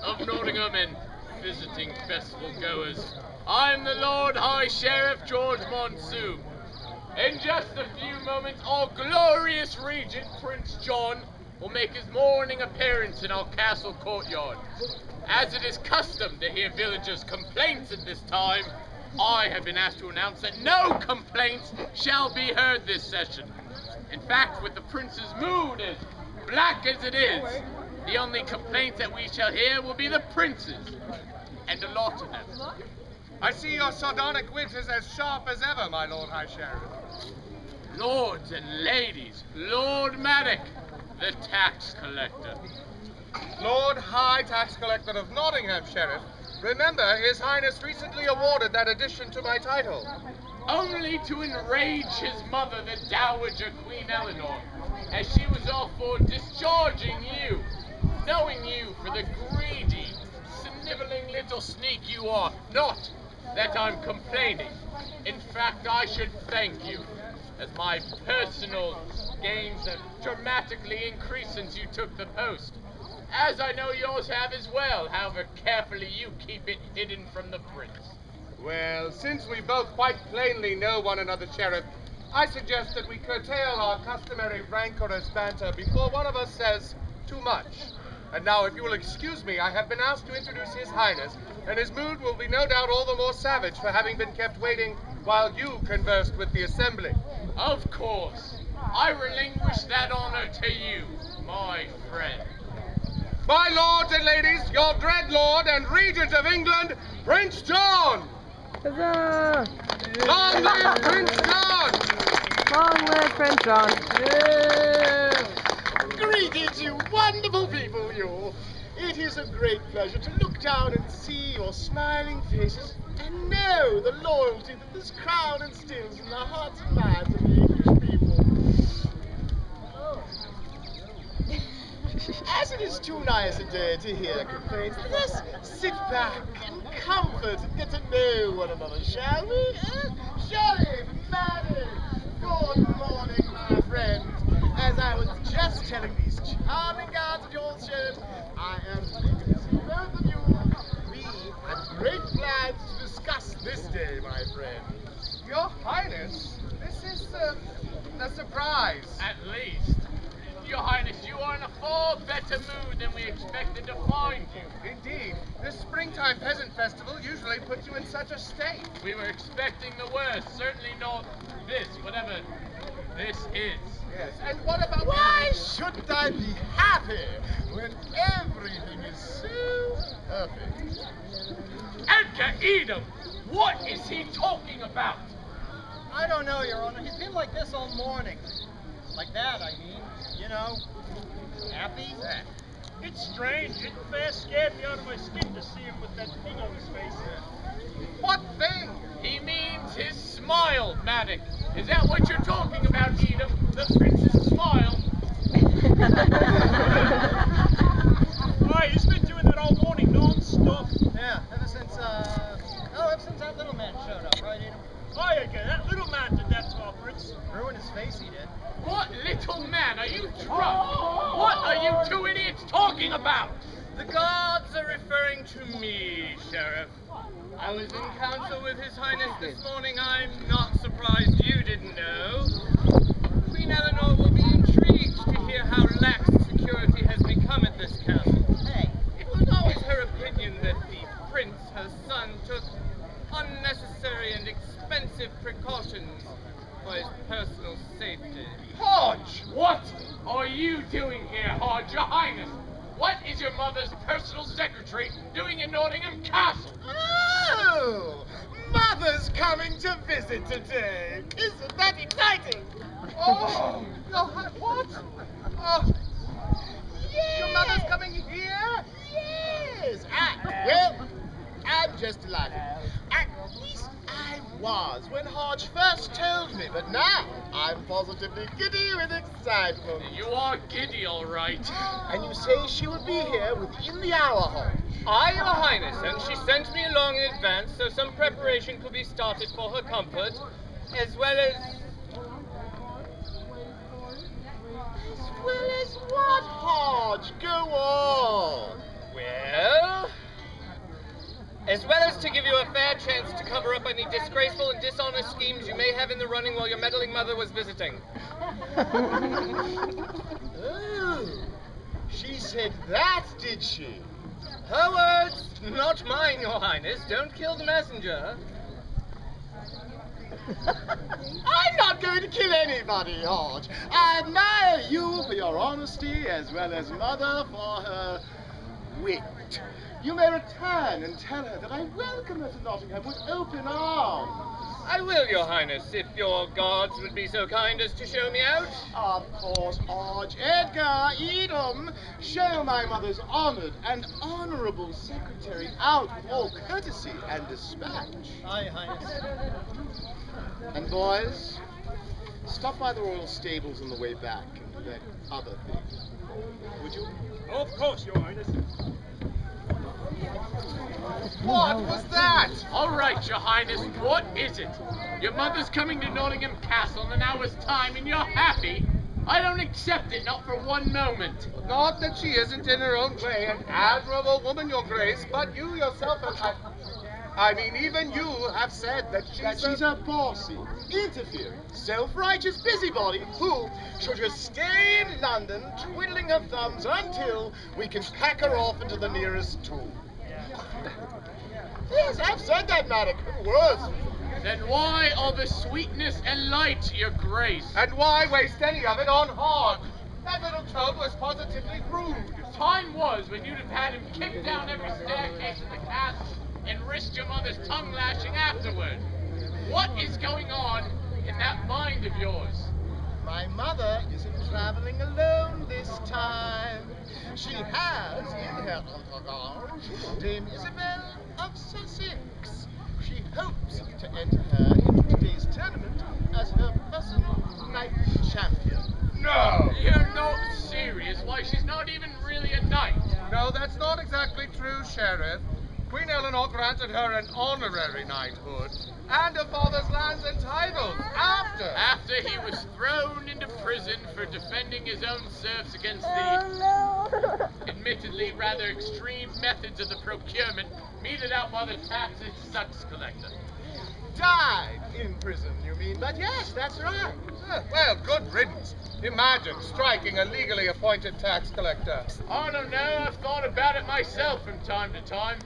of Nottingham and visiting festival goers. I'm the Lord High Sheriff George Monsoon. In just a few moments, our glorious regent, Prince John, will make his morning appearance in our castle courtyard. As it is custom to hear villagers' complaints at this time, I have been asked to announce that no complaints shall be heard this session. In fact, with the prince's mood as black as it is, the only complaints that we shall hear will be the prince's, and a lot of them. I see your sardonic wit is as sharp as ever, my Lord High Sheriff. Lords and ladies, Lord Maddock, the tax collector. Lord High Tax Collector of Nottingham, Sheriff. Remember, His Highness recently awarded that addition to my title. Only to enrage his mother, the Dowager Queen Eleanor, as she was off for discharging you, knowing you for the greedy, sniveling little sneak you are. Not that I'm complaining. In fact, I should thank you, as my personal gains have dramatically increased since you took the post, as I know yours have as well, however carefully you keep it hidden from the prince. Well, since we both quite plainly know one another, Sheriff, I suggest that we curtail our customary rancorous banter before one of us says too much. And now, if you will excuse me, I have been asked to introduce His Highness, and his mood will be no doubt all the more savage for having been kept waiting while you conversed with the assembly. Of course. I relinquish that honor to you, my friend. My lords and ladies, your dread lord and regent of England, Prince John! Huzzah! Long live Prince John! Long live Prince John! Greetings, you wonderful people, you. It is a great pleasure to look down and see your smiling faces and know the loyalty that this crown instills in the hearts and minds of the English people. As it is too nice a day to hear complaints, let us sit back in comfort and get to know one another, shall we? Shall Maddie? Good morning, my friend. As I was just telling these charming guards of yours, Sheriff, I am eager to see both of you. We have great plans to discuss this day, my friend. Your Highness, this is a surprise. At least. Your Highness, you are in a far better mood than we expected to find you. Indeed, this springtime peasant festival usually puts you in such a state. We were expecting the worst, certainly not this, whatever this is. Yes, and what about... Why shouldn't I be happy when everything is so perfect? Edgar Edom, what is he talking about? I don't know, Your Honor. He's been like this all morning. Like that, I mean. You know, happy. It's strange. It fair scared me out of my skin to see him with that thing on his face. What thing? He means his smile, Maddock. Is that what you're talking about, Edom? The prince's smile? Why, he's been doing that all morning, non-stop. Yeah, ever since that little man showed up, right, Edom? Why, again, that little man did that to our prince. Ruined his face, he did. What little man? Are you drunk? What are you two idiots talking about? The guards are referring to me, Sheriff. I was in council with His Highness this morning. I'm not surprised you didn't know. Queen Eleanor will be intrigued to hear how lax security has become at this castle. Hey. It was always her opinion that the prince, her son, took unnecessary and expensive precautions for his personal safety. Hodge! What are you doing here, Hodge, Your Highness? What is your mother's personal secretary doing in Nottingham Castle? Oh, Mother's coming to visit today. Isn't that exciting? Oh, what? Oh, Yes. your mother's coming here? Yes. Well, I'm just delighted. At least I was when Hodge first told me, but now I'm positively giddy with excitement. You are giddy, all right. And you say she will be here within the hour, Hodge? Aye, Your Highness, and she sent me along in advance so some preparation could be started for her comfort, as well as... As well as what, Hodge? Go on. Well, as well as to give you a fair chance to cover up any disgraceful and dishonest schemes you may have in the running while your meddling mother was visiting. Oh, she said that, did she? Her words, not mine, Your Highness. Don't kill the messenger. I'm not going to kill anybody, Hodge. I admire you for your honesty as well as Mother for her wit. You may return and tell her that I welcome her to Nottingham with open arms. I will, Your Highness, if your guards would be so kind as to show me out. Of course, Hodge. Edgar, Edom, show my mother's honored and honorable secretary out with all courtesy and dispatch. Aye, Highness. And boys, stop by the royal stables on the way back and do that other thing. Would you? Of course, Your Highness. What was that? All right, Your Highness, what is it? Your mother's coming to Nottingham Castle in an hour's time and you're happy? I don't accept it, not for one moment. Not that she isn't in her own way an admirable woman, Your Grace, but you yourself have... I mean, even you have said that She's a bossy, interfering, self-righteous busybody who should just stay in London twiddling her thumbs until we can pack her off into the nearest tomb. Yes, I've said that, Maddox. Worse. Then why all the sweetness and light, Your Grace? And why waste any of it on Hodge? That little toad was positively rude. Time was when you'd have had him kick down every staircase in the castle and risk your mother's tongue lashing afterward. What is going on in that mind of yours? My mother isn't traveling alone this time. She has in her entourage Dame Isabel of Sussex. She hopes to enter her into today's tournament as her personal knight champion. No! You're not serious. Why, she's not even really a knight. No, that's not exactly true, Sheriff. Queen Eleanor granted her an honorary knighthood and her father's lands and titles After he was thrown into prison for defending his own serfs against the admittedly rather extreme methods of the procurement meted out by the tax collector. Died in prison, you mean? But yes, that's right. Well, good riddance. Imagine striking a legally appointed tax collector. I don't know, I've thought about it myself from time to time.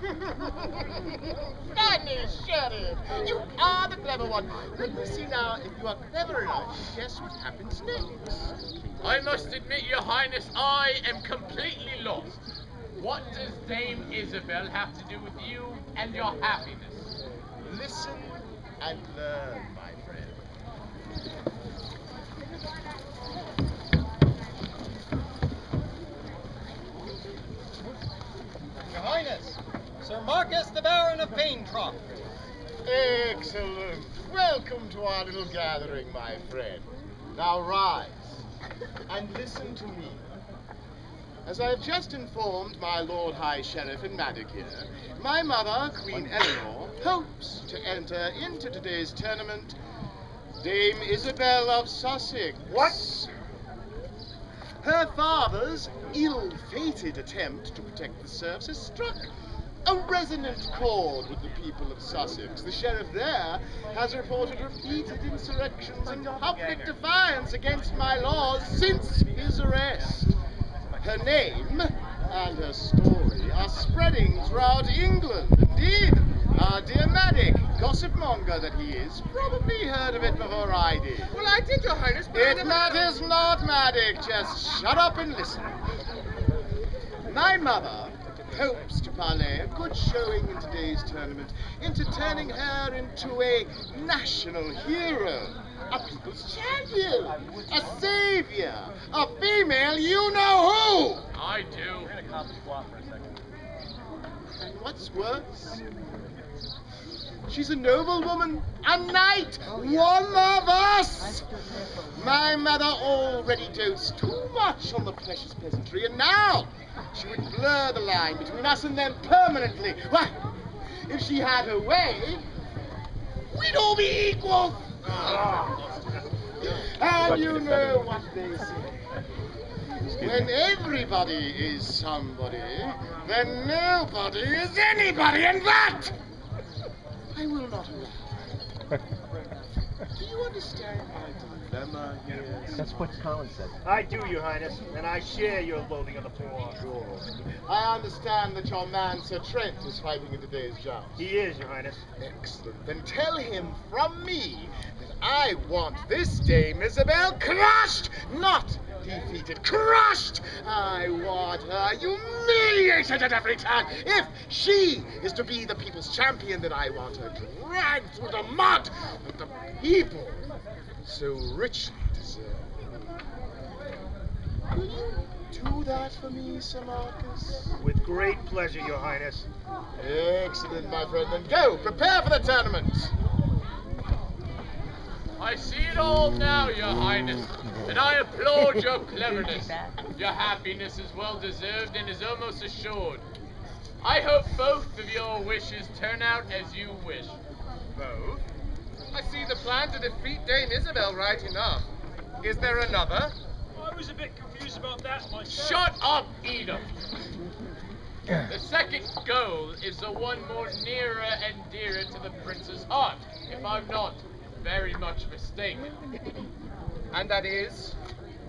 Funny, Sheriff. You are the clever one. Let me see now if you are clever enough to guess what happens next. I must admit, Your Highness, I am completely lost. What does Dame Isabel have to do with you and your happiness? Listen and learn, my friend. Your Highness, Sir Marcus the Baron of Baintrock. Excellent. Welcome to our little gathering, my friend. Now rise and listen to me. As I have just informed my Lord High Sheriff and Maddox here, my mother, Queen Eleanor, hopes to enter into today's tournament Dame Isabel of Sussex. What? Her father's ill-fated attempt to protect the serfs has struck a resonant chord with the people of Sussex. The sheriff there has reported repeated insurrections and public defiance against my laws since his arrest. Her name and her story are spreading throughout England. Indeed, our dear Maddox, gossip monger that he is, probably heard of it before I did. Well, I did, Your Highness, but It matters not, Maddox. Just shut up and listen. My mother hopes to parlay a good showing in today's tournament into turning her into a national hero, a people's champion, a savior, a female you-know-who. I do. And what's worse, she's a noble woman, a knight, one of us. My mother already dotes too much on the precious peasantry, and now she would blur the line between us and them permanently. Why, if she had her way, we'd all be equal. And you know what they say. When everybody is somebody, then nobody is anybody, and that I will not allow. Do you understand my dilemma here? That's what Colin said. I do, Your Highness, and I share your loathing of the poor. Sure. I understand that your man, Sir Trent, is fighting in today's joust. He is, Your Highness. Excellent. Then tell him from me that I want this Dame Isabel crushed, not defeated. Crushed! I want her humiliated at every turn. If she is to be the people's champion, then I want her dragged through the mud that the people so richly deserve. Will you do that for me, Sir Marcus? With great pleasure, Your Highness. Excellent, my friend. Then go, prepare for the tournament. I see it all now, Your Highness, and I applaud your cleverness. Your happiness is well deserved and is almost assured. I hope both of your wishes turn out as you wish. Both? I see the plan to defeat Dame Isabel right enough. Is there another? I was a bit confused about that myself. Shut up, Edom! The second goal is the one more nearer and dearer to the prince's heart, if I'm not very much mistaken. And that is?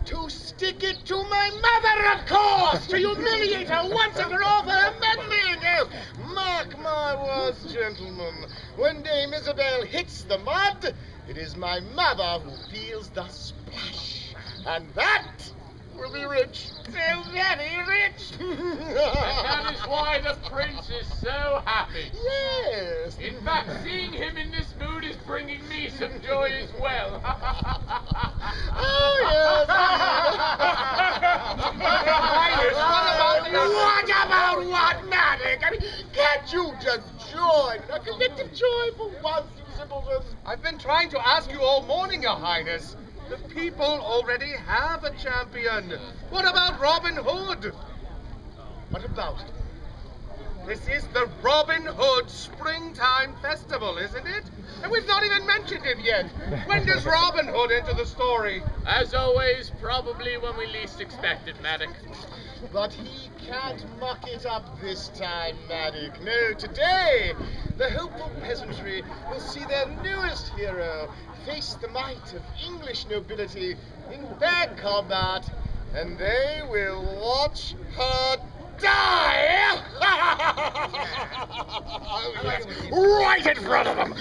To stick it to my mother, of course! To humiliate her once and for all for her meddling! Oh, mark my words, gentlemen. When Dame Isabel hits the mud, it is my mother who feels the splash. And that will be rich. So very rich! And that is why the prince is so happy. Yes! In fact, seeing him in this mood is bringing me some joy as well. Oh, yes! What about what, Maddox? I mean, can't you just join in a collective joy for once, you simpletons? I've been trying to ask you all morning, Your Highness. The people already have a champion. What about Robin Hood? What about it? This is the Robin Hood Springtime Festival, isn't it? And we've not even mentioned him yet. When does Robin Hood enter the story? As always, probably when we least expect it, Maddox. But he can't muck it up this time, Maddox. No, today, the hopeful peasantry will see their newest hero face the might of English nobility in bad combat, and they will watch her die! Right in front of them!